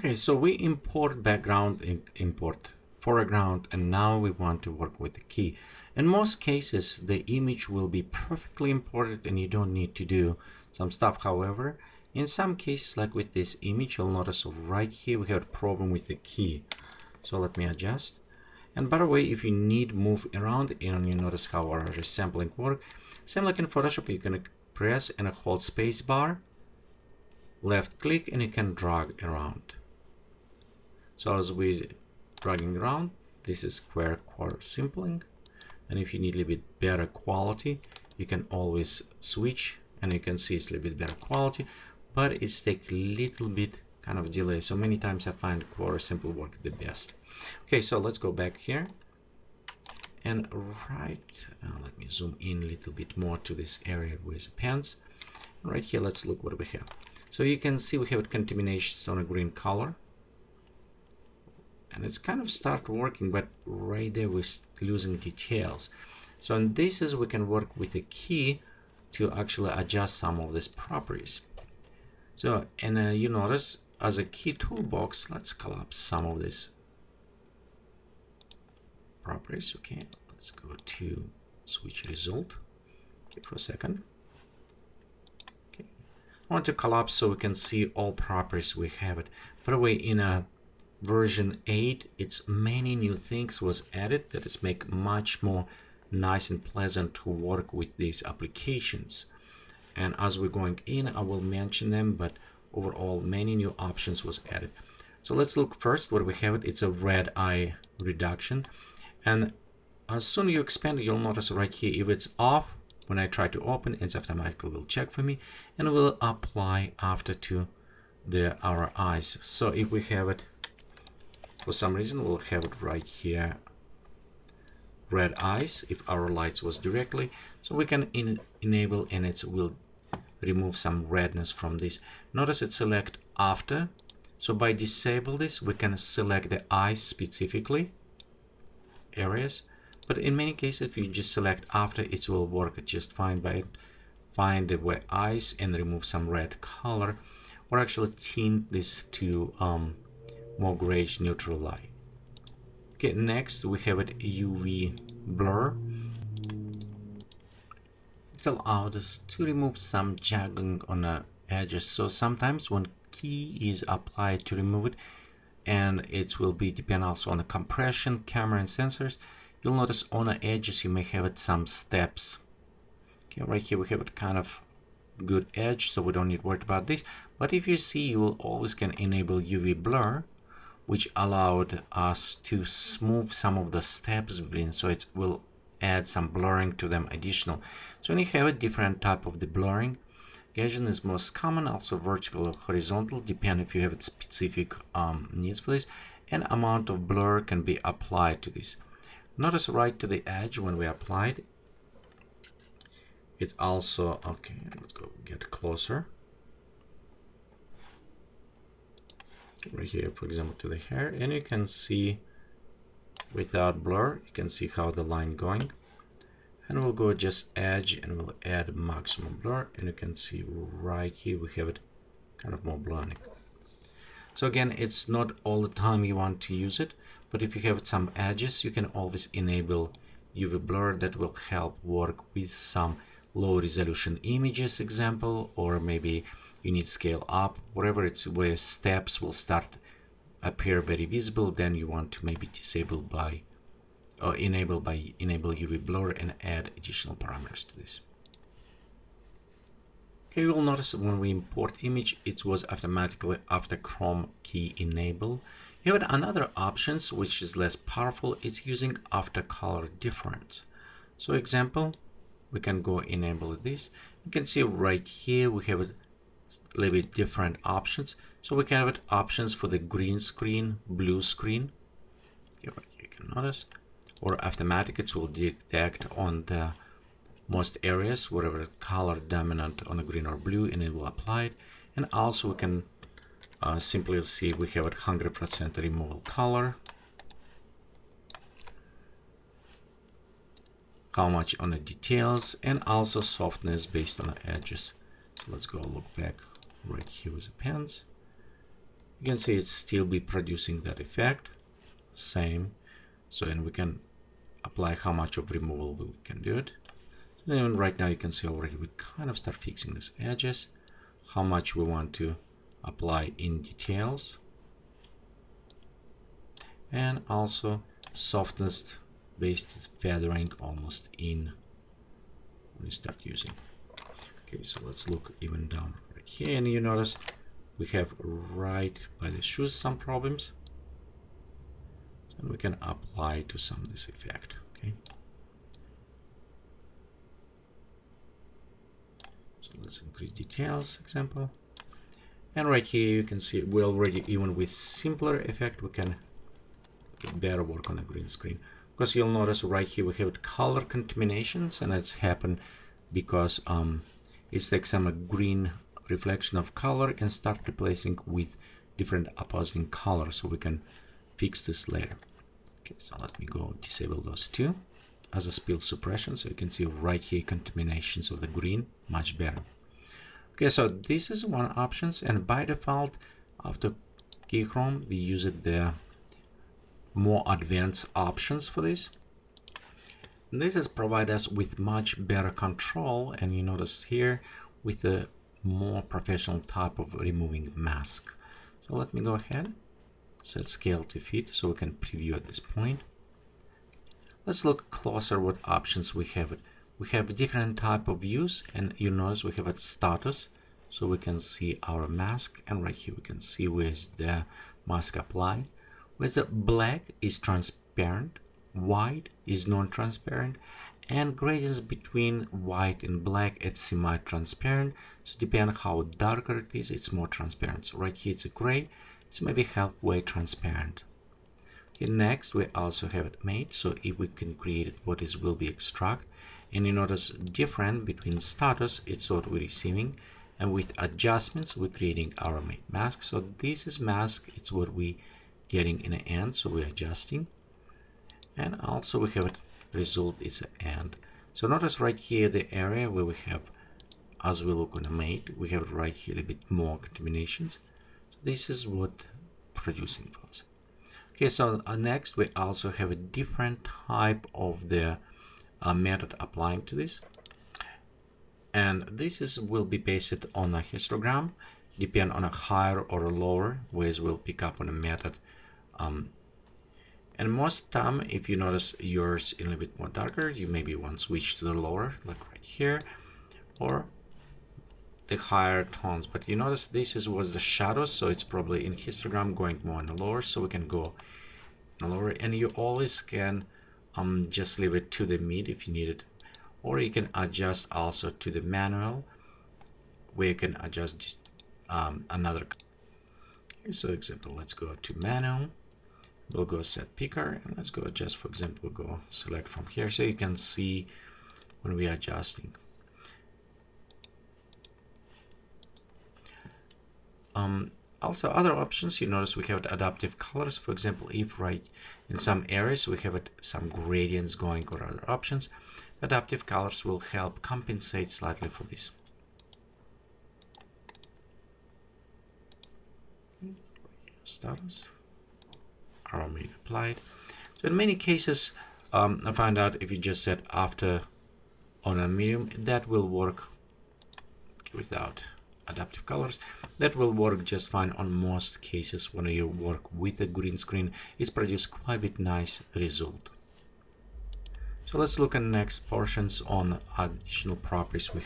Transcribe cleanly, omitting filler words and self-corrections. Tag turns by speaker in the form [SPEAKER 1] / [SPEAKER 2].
[SPEAKER 1] Okay, so we import background, import foreground, and now we want to work with the key. In most cases, the image will be perfectly imported and you don't need to do some stuff. However, in some cases, like with this image, you'll notice right here we have a problem with the key. So let me adjust. And by the way, if you need move around and you notice how our resampling work, same like in Photoshop, you can press and hold space bar, left click, and you can drag around. So as we dragging around, this is square quarter simpling. And if you need a little bit better quality, you can always switch, and you can see it's a little bit better quality, but it's take a little bit kind of delay. So many times I find quarter simple work the best. Okay, so let's go back here and let me zoom in a little bit more to this area with the pens. Right here, let's look what we have. So you can see we have contaminations on a green color. And it's kind of start working, but right there we're losing details. So in this is we can work with a key to actually adjust some of these properties. So, and you notice as a key toolbox, let's collapse some of these properties. Okay, let's go to switch result. Okay, for a second. Okay, I want to collapse so we can see all properties we have it. By the way, in a version 8, it's many new things was added that is make much more nice and pleasant to work with these applications. And as we're going in, I will mention them, but overall many new options was added. So let's look first what we have. It's a red eye reduction, and as soon as you expand it, you'll notice right here if it's off, when I try to open, it automatically will check for me and will apply after to our eyes. So if we have it for some reason, we'll have it right here, red eyes, if our lights was directly. So we can enable, and it will remove some redness from this. Notice it select after. So by disable this, we can select the eyes specifically, areas. But in many cases, if you just select after, it will work just fine by find the wet eyes and remove some red color, or actually tint this to more grayish neutral light. Okay, next we have it UV blur. It allows us to remove some jagging on the edges. So sometimes when key is applied to remove it, and it will be depend also on the compression, camera, and sensors, you'll notice on the edges you may have it some steps. Okay, right here we have it kind of good edge, so we don't need to worry about this. But if you see, you will always can enable UV blur, which allowed us to smooth some of the steps between, so it will add some blurring to them additional. So when you have a different type of the blurring, Gaussian is most common, also vertical or horizontal, depending if you have specific needs for this, and amount of blur can be applied to this. Notice right to the edge when we applied, it's also, okay, let's go get closer. Right here, for example, to the hair, and you can see without blur, you can see how the line going. And we'll go just edge and we'll add maximum blur, and you can see right here we have it kind of more blurring. So again, it's not all the time you want to use it, but if you have some edges, you can always enable UV blur. That will help work with some low resolution images example, or maybe you need scale up, whatever it's where steps will start appear very visible, then you want to maybe disable by or enable UV blur and add additional parameters to this. Okay, you will notice when we import image, it was automatically after Chrome key enable. You have another options which is less powerful. It's using after color difference. So example, we can go enable this. You can see right here we have a little bit different options. So we can have options for the green screen, blue screen. Here you can notice, or automatic, it will detect on the most areas whatever color dominant on the green or blue, and it will apply it. And also we can simply see we have a 100% removal color, how much on the details, and also softness based on the edges. So let's go look back right here with the pens. You can see it's still be producing that effect. Same. So, and we can apply how much of removal we can do it. And even right now you can see already we kind of start fixing these edges, how much we want to apply in details, and also softness based feathering almost in when you start using. Okay, so let's look even down right here, and you notice we have right by the shoes some problems, and we can apply to some of this effect. Okay, so let's increase details example, and right here you can see we already, even with simpler effect, we can better work on a green screen, because you'll notice right here we have color contaminations, and it's happened because it's like some green reflection of color and start replacing with different opposing colors, so we can fix this later. Okay, so let me go disable those two as a spill suppression, so you can see right here contaminations of the green much better. Okay, so this is one options, and by default after Keychrome we use it the more advanced options for this. And this has provided us with much better control, and you notice here with a more professional type of removing mask. So let me go ahead, set scale to fit so we can preview at this point. Let's look closer what options we have. We have different type of views, and you notice we have a status, so we can see our mask, and right here we can see where's the mask applied. Where the black is transparent, white is non-transparent, and gradients between white and black it's semi-transparent. So depending on how darker it is, it's more transparent. So right here it's a gray, it's maybe halfway transparent. Okay, next we also have it made, so if we can create it, what is will be extract, and you notice different between status, it's what we're receiving, and with adjustments we're creating our made mask. So this is mask, it's what we getting in the end, so we're adjusting, and also we have it result is an end. So notice right here the area where we have, as we look on the mate, we have right here a bit more contaminations. So this is what producing for us. Okay, so next we also have a different type of the method applying to this, and this is will be based on a histogram, depend on a higher or a lower ways will pick up on a method. And most time, if you notice yours in a little bit more darker, you maybe want to switch to the lower, like right here, or the higher tones. But you notice this is was the shadows, so it's probably in histogram going more in the lower, so we can go in the lower, and you always can just leave it to the mid if you need it, or you can adjust also to the manual, where you can adjust just, another. Okay, so example, let's go to manual. We'll go set picker, and let's go adjust, for example, we'll go select from here, so you can see when we are adjusting. Also other options, you notice we have adaptive colors. For example, if right in some areas we have some gradients going or other options, adaptive colors will help compensate slightly for this. Status. Arrow made applied. So in many cases, I found out if you just set after on a medium, that will work without adaptive colors. That will work just fine on most cases when you work with a green screen. It's produced quite a bit nice result. So let's look at the next portions on additional properties we